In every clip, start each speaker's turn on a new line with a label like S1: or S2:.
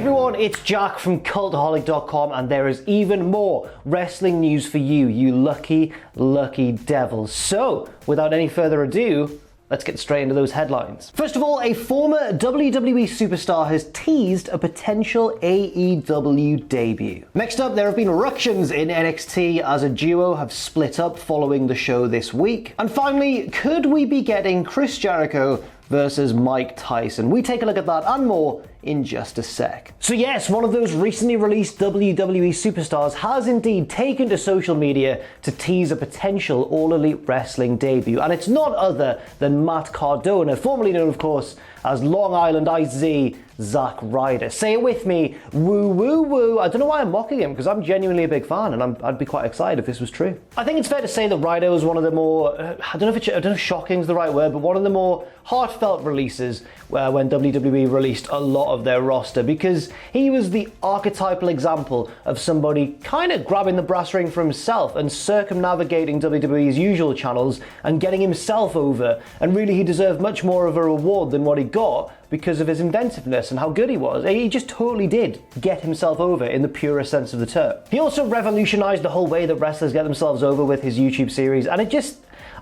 S1: everyone, it's Jack from Cultaholic.com, and there is even more wrestling news for you, you lucky, lucky devils. So, without any further ado, let's get straight into those headlines. First of all, a former WWE superstar has teased a potential AEW debut. Next up, there have been ructions in NXT as a duo have split up following the show this week. And finally, could we be getting Chris Jericho versus Mike Tyson? We take a look at that and more in just a sec. So yes, one of those recently released WWE superstars has indeed taken to social media to tease a potential All Elite Wrestling debut, and it's not other than Matt Cardona, formerly known of course as Long Island Ice-Z Zack Ryder. Say it with me, woo woo woo. I don't know why I'm mocking him, because I'm genuinely a big fan, and I'd be quite excited if this was true. I think it's fair to say that Ryder was one of the more, I don't know if shocking is the right word, but one of the more heartfelt releases when WWE released a lot of their roster, because he was the archetypal example of somebody kind of grabbing the brass ring for himself and circumnavigating WWE's usual channels and getting himself over, and really he deserved much more of a reward than what he got because of his inventiveness and how good he was. He just totally did get himself over in the purest sense of the term. He also revolutionized the whole way that wrestlers get themselves over with his YouTube series, and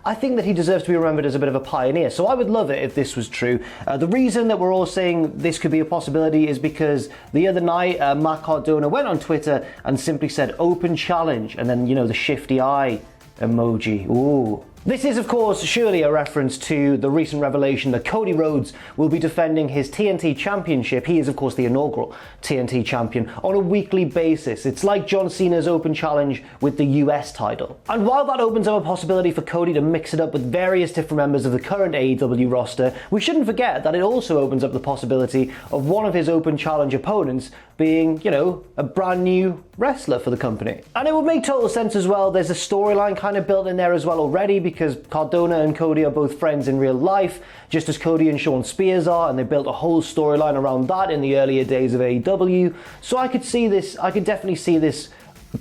S1: I think that he deserves to be remembered as a bit of a pioneer, so I would love it if this was true. The reason that we're all saying this could be a possibility is because the other night, Matt Cardona went on Twitter and simply said, "Open challenge," and then, you know, the shifty eye emoji. Ooh. This is, of course, surely a reference to the recent revelation that Cody Rhodes will be defending his TNT Championship. He is, of course, the inaugural TNT champion on a weekly basis. It's like John Cena's Open Challenge with the US title. And while that opens up a possibility for Cody to mix it up with various different members of the current AEW roster, we shouldn't forget that it also opens up the possibility of one of his Open Challenge opponents being, you know, a brand new wrestler for the company. And it would make total sense as well. There's a storyline kind of built in there as well already, because Cardona and Cody are both friends in real life, just as Cody and Shawn Spears are, and they built a whole storyline around that in the earlier days of AEW. So I could definitely see this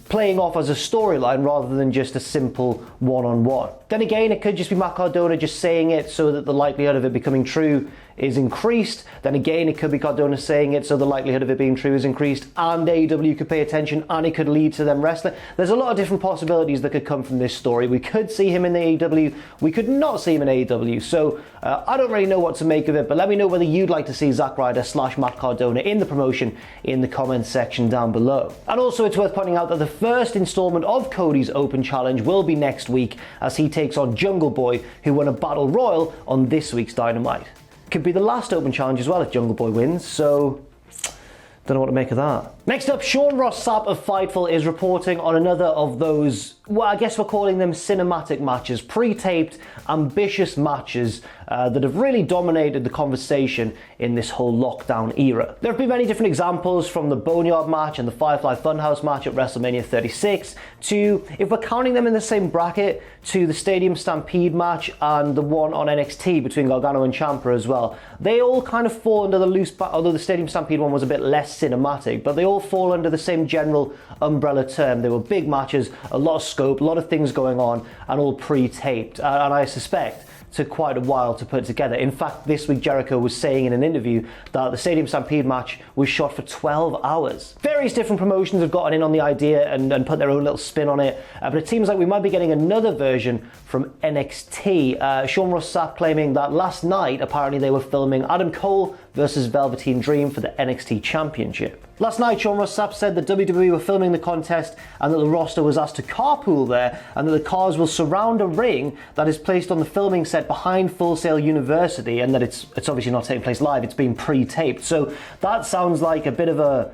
S1: playing off as a storyline rather than just a simple one-on-one. Then again, it could just be Matt Cardona just saying it so that the likelihood of it becoming true is increased. Then again, it could be Cardona saying it so the likelihood of it being true is increased, and AEW could pay attention, and it could lead to them wrestling. There's a lot of different possibilities that could come from this story. We could see him in the AEW, we could not see him in AEW, so I don't really know what to make of it, but let me know whether you'd like to see Zack Ryder / Matt Cardona in the promotion in the comments section down below. And also, it's worth pointing out that the first installment of Cody's Open Challenge will be next week, as he takes on Jungle Boy, who won a Battle Royal on this week's Dynamite. Could be the last Open Challenge as well if Jungle Boy wins, so don't know what to make of that. Next up, Sean Ross Sapp of Fightful is reporting on another of those, well, I guess we're calling them cinematic matches, pre-taped, ambitious matches that have really dominated the conversation in this whole lockdown era. There have been many different examples, from the Boneyard match and the Firefly Funhouse match at WrestleMania 36 to, if we're counting them in the same bracket, to the Stadium Stampede match and the one on NXT between Gargano and Ciampa as well. They all kind of fall under the loose, although the Stadium Stampede one was a bit less cinematic, but they all fall under the same general umbrella term. They were big matches, a lot of scope, a lot of things going on, and all pre-taped, and I suspect took quite a while to put together. In fact, this week Jericho was saying in an interview that the Stadium Stampede match was shot for 12 hours. Various different promotions have gotten in on the idea and put their own little spin on it, but it seems like we might be getting another version from NXT. Sean Ross Sapp claiming that last night apparently they were filming Adam Cole versus Velveteen Dream for the NXT Championship. Last night, Sean Ross Sapp said that WWE were filming the contest and that the roster was asked to carpool there, and that the cars will surround a ring that is placed on the filming set behind Full Sail University, and that it's obviously not taking place live, it's been pre-taped. So that sounds like a bit of a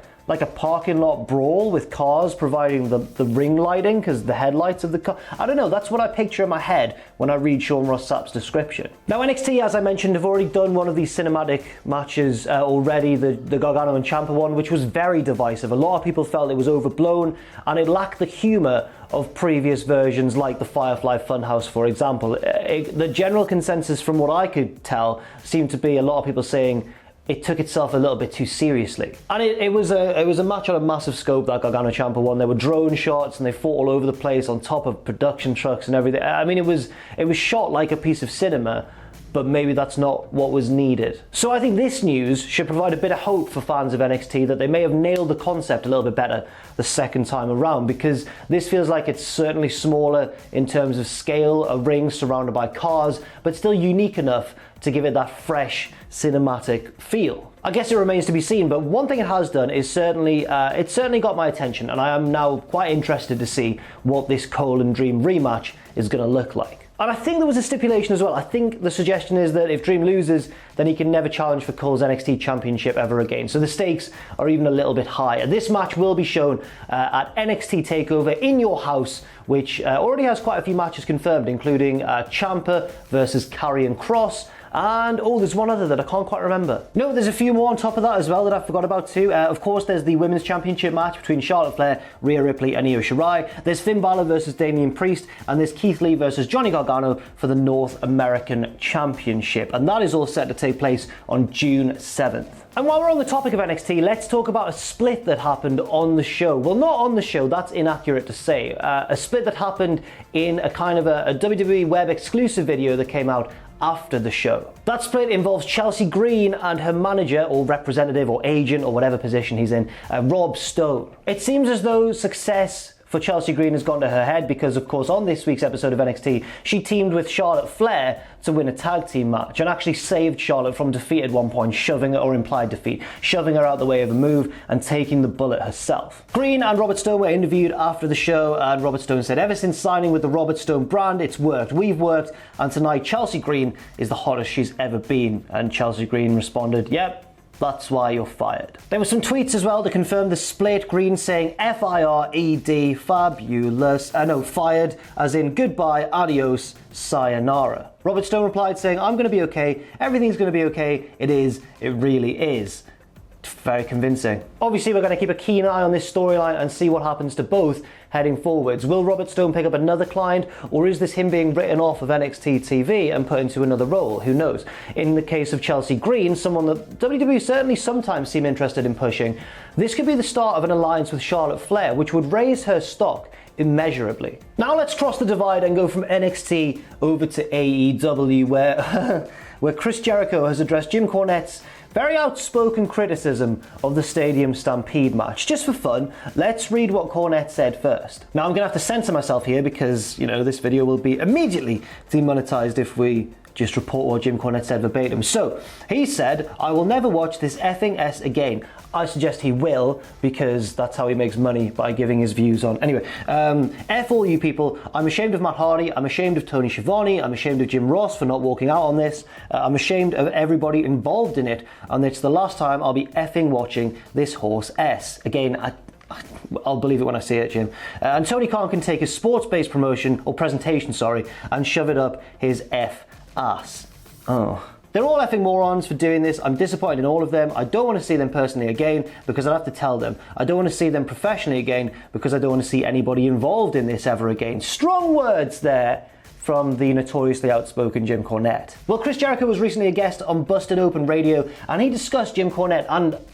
S1: parking lot brawl with cars providing the ring lighting, because the headlights of the car, I don't know, that's what I picture in my head when I read Sean Ross Sapp's description. Now NXT, as I mentioned, have already done one of these cinematic matches already, the Gargano and Ciampa one, which was very divisive. A lot of people felt it was overblown and it lacked the humour of previous versions like the Firefly Funhouse, for example. The general consensus from what I could tell seemed to be a lot of people saying it took itself a little bit too seriously. And it was a match on a massive scope, that Gargano Ciampa one. There were drone shots and they fought all over the place on top of production trucks and everything. I mean, it was shot like a piece of cinema, but maybe that's not what was needed. So I think this news should provide a bit of hope for fans of NXT that they may have nailed the concept a little bit better the second time around, because this feels like it's certainly smaller in terms of scale, a ring surrounded by cars, but still unique enough to give it that fresh cinematic feel. I guess it remains to be seen, but one thing it has done is it's certainly got my attention, and I am now quite interested to see what this Cole and Dream rematch is going to look like. And I think there was a stipulation as well. I think the suggestion is that if Dream loses, then he can never challenge for Cole's NXT Championship ever again. So the stakes are even a little bit higher. This match will be shown at NXT TakeOver in your house, which already has quite a few matches confirmed, including Ciampa versus Karrion Kross. And there's one other that I can't quite remember. No, there's a few more on top of that as well that I forgot about too. Of course, there's the Women's Championship match between Charlotte Flair, Rhea Ripley and Io Shirai. There's Finn Balor versus Damian Priest, and there's Keith Lee versus Johnny Gargano for the North American Championship. And that is all set to take place on June 7th. And while we're on the topic of NXT, let's talk about a split that happened on the show. Well, not on the show, that's inaccurate to say. A split that happened in a kind of a WWE web exclusive video that came out after the show. That split involves Chelsea Green and her manager or representative or agent or whatever position he's in, Rob Stone. It seems as though success for Chelsea Green has gone to her head because, of course, on this week's episode of NXT, she teamed with Charlotte Flair to win a tag team match and actually saved Charlotte from defeat at one point, shoving her, or implied defeat, shoving her out the way of a move and taking the bullet herself. Green and Robert Stone were interviewed after the show, and Robert Stone said, "Ever since signing with the Robert Stone brand, it's worked. We've worked, and tonight Chelsea Green is the hottest she's ever been." And Chelsea Green responded, "Yep, that's why you're fired." There were some tweets as well to confirm the split. Green saying FIRED, fabulous, fired as in goodbye, adios, sayonara. Robert Stone replied saying, "I'm going to be okay, everything's going to be okay, it really is." Very convincing. Obviously, we're going to keep a keen eye on this storyline and see what happens to both heading forwards. Will Robert Stone pick up another client, or is this him being written off of NXT TV and put into another role? Who knows? In the case of Chelsea Green, someone that WWE certainly sometimes seem interested in pushing, this could be the start of an alliance with Charlotte Flair, which would raise her stock immeasurably. Now let's cross the divide and go from NXT over to AEW, where Chris Jericho has addressed Jim Cornette's very outspoken criticism of the Stadium Stampede match. Just for fun, let's read what Cornette said first. Now I'm going to have to censor myself here because, this video will be immediately demonetized if we just report what Jim Cornette said verbatim. So, he said, "I will never watch this effing S again." I suggest he will, because that's how he makes money, by giving his views on. Anyway, F all you people. I'm ashamed of Matt Hardy. I'm ashamed of Tony Schiavone. I'm ashamed of Jim Ross for not walking out on this. I'm ashamed of everybody involved in it. And it's the last time I'll be effing watching this horse S. Again, I'll believe it when I see it, Jim. And Tony Khan can take his sports-based presentation, and shove it up his F ass. Oh. They're all effing morons for doing this. I'm disappointed in all of them. I don't want to see them personally again because I'd have to tell them. I don't want to see them professionally again because I don't want to see anybody involved in this ever again. Strong words there from the notoriously outspoken Jim Cornette. Well, Chris Jericho was recently a guest on Busted Open Radio, and he discussed Jim Cornette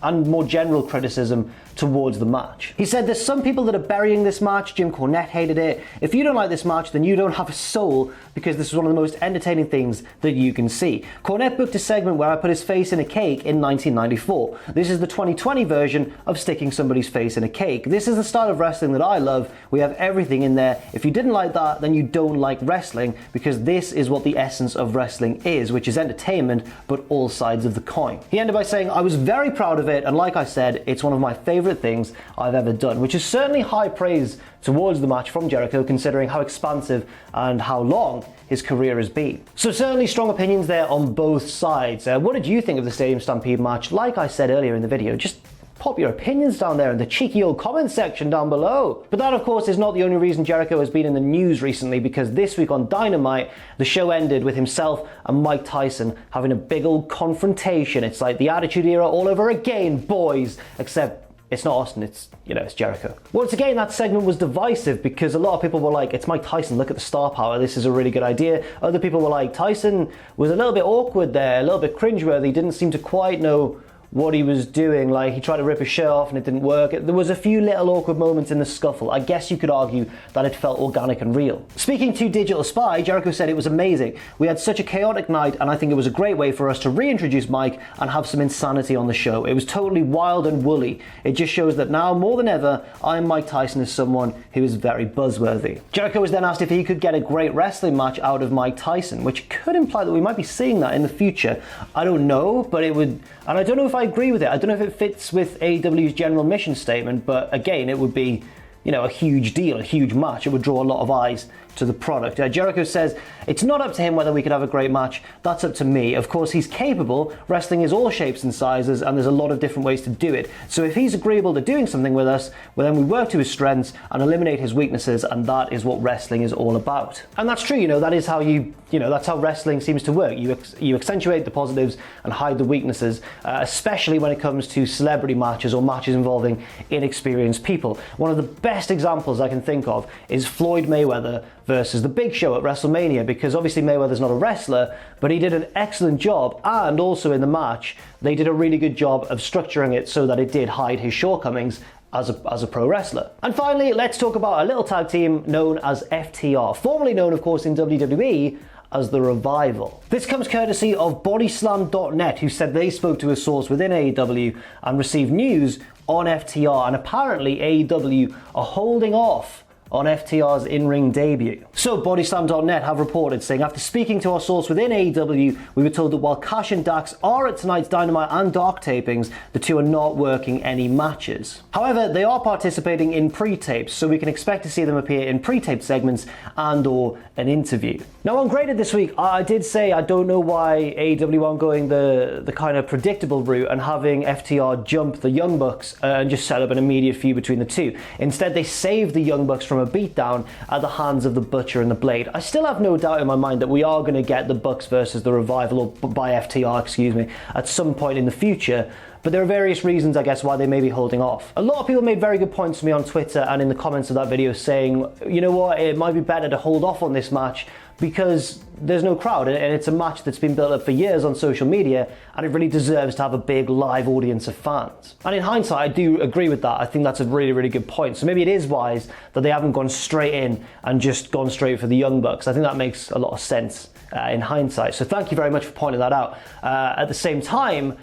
S1: and more general criticism towards the match. He said, "There's some people that are burying this match. Jim Cornette hated it. If you don't like this match, then you don't have a soul, because this is one of the most entertaining things that you can see. Cornette booked a segment where I put his face in a cake in 1994. This is the 2020 version of sticking somebody's face in a cake. This is the style of wrestling that I love. We have everything in there. If you didn't like that, then you don't like wrestling, because this is what the essence of wrestling is, which is entertainment, but all sides of the coin." He ended by saying, "I was very proud of it, and like I said, it's one of my favorite things I've ever done," which is certainly high praise towards the match from Jericho, considering how expansive and how long his career has been. So certainly strong opinions there on both sides. What did you think of the Stadium Stampede match? Like I said earlier in the video, just pop your opinions down there in the cheeky old comment section down below. But that, of course, is not the only reason Jericho has been in the news recently, because this week on Dynamite, the show ended with himself and Mike Tyson having a big old confrontation. It's like the Attitude Era all over again, boys, except it's not Austin, it's Jericho. Once again, that segment was divisive because a lot of people were like, "It's Mike Tyson, look at the star power, this is a really good idea." Other people were like, "Tyson was a little bit awkward there, a little bit cringeworthy, didn't seem to quite know what he was doing. Like, he tried to rip his shirt off and it didn't work. There was a few little awkward moments in the scuffle. I guess you could argue that it felt organic and real. Speaking to Digital Spy, Jericho said it was amazing. We had such a chaotic night, and I think it was a great way for us to reintroduce Mike and have some insanity on the show. It was totally wild and woolly. It just shows that now, more than ever, I am Mike Tyson as someone who is very buzzworthy. Jericho was then asked if he could get a great wrestling match out of Mike Tyson, which could imply that we might be seeing that in the future. I don't know, but it would, and I don't know if I agree with it. I don't know if it fits with AEW's general mission statement, but again, it would be, you know, a huge deal, a huge match. It would draw a lot of eyes to the product. Jericho says, it's not up to him whether we could have a great match, that's up to me. Of course, he's capable. Wrestling is all shapes and sizes, and there's a lot of different ways to do it. So if he's agreeable to doing something with us, well, then we work to his strengths and eliminate his weaknesses, and that is what wrestling is all about. And that's true, you know, that is how that's how wrestling seems to work. You accentuate the positives and hide the weaknesses, especially when it comes to celebrity matches or matches involving inexperienced people. One of the best examples I can think of is Floyd Mayweather versus The Big Show at WrestleMania, because obviously Mayweather's not a wrestler, but he did an excellent job, and also in the match, they did a really good job of structuring it so that it did hide his shortcomings as a pro wrestler. And finally, let's talk about a little tag team known as FTR, formerly known, of course, in WWE as The Revival. This comes courtesy of Bodyslam.net, who said they spoke to a source within AEW and received news on FTR, and apparently AEW are holding off on FTR's in-ring debut. So Bodyslam.net have reported, saying, after speaking to our source within AEW, we were told that while Cash and Dax are at tonight's Dynamite and Dark tapings, the two are not working any matches. However, they are participating in pre-tapes, so we can expect to see them appear in pre-taped segments and or an interview. Now, on Graded this week, I did say I don't know why AEW aren't going the kind of predictable route and having FTR jump the Young Bucks and just set up an immediate feud between the two. Instead, they saved the Young Bucks from a beatdown at the hands of the Butcher and the Blade. I still have no doubt in my mind that we are going to get the Bucks versus the Revival, or by FTR, excuse me, at some point in the future. But there are various reasons, I guess, why they may be holding off. A lot of people made very good points to me on Twitter and in the comments of that video saying, you know what, it might be better to hold off on this match because there's no crowd, and it's a match that's been built up for years on social media, and it really deserves to have a big live audience of fans. And in hindsight, I do agree with that. I think that's a really, really good point. So maybe it is wise that they haven't gone straight in and just gone straight for the Young Bucks. I think that makes a lot of sense in hindsight. So thank you very much for pointing that out. At the same time,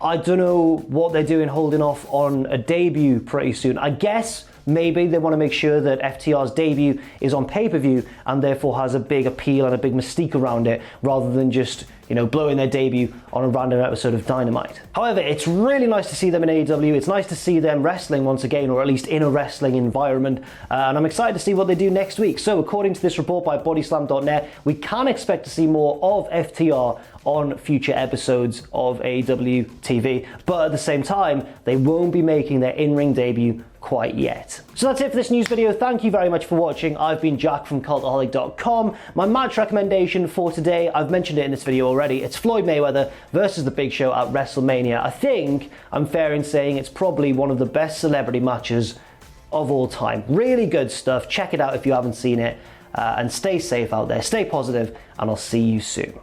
S1: I don't know what they're doing holding off on a debut pretty soon. I guess maybe they want to make sure that FTR's debut is on pay-per-view and therefore has a big appeal and a big mystique around it, rather than just, you know, blowing their debut on a random episode of Dynamite. However, it's really nice to see them in AEW. It's nice to see them wrestling once again, or at least in a wrestling environment. And I'm excited to see what they do next week. So according to this report by Bodyslam.net, we can expect to see more of FTR on future episodes of AEW TV. But at the same time, they won't be making their in-ring debut quite yet. So that's it for this news video. Thank you very much for watching. I've been Jack from Cultaholic.com. My match recommendation for today, I've mentioned it in this video already. It's Floyd Mayweather versus The Big Show at WrestleMania. I think I'm fair in saying it's probably one of the best celebrity matches of all time. Really good stuff. Check it out if you haven't seen it. And stay safe out there. Stay positive, and I'll see you soon.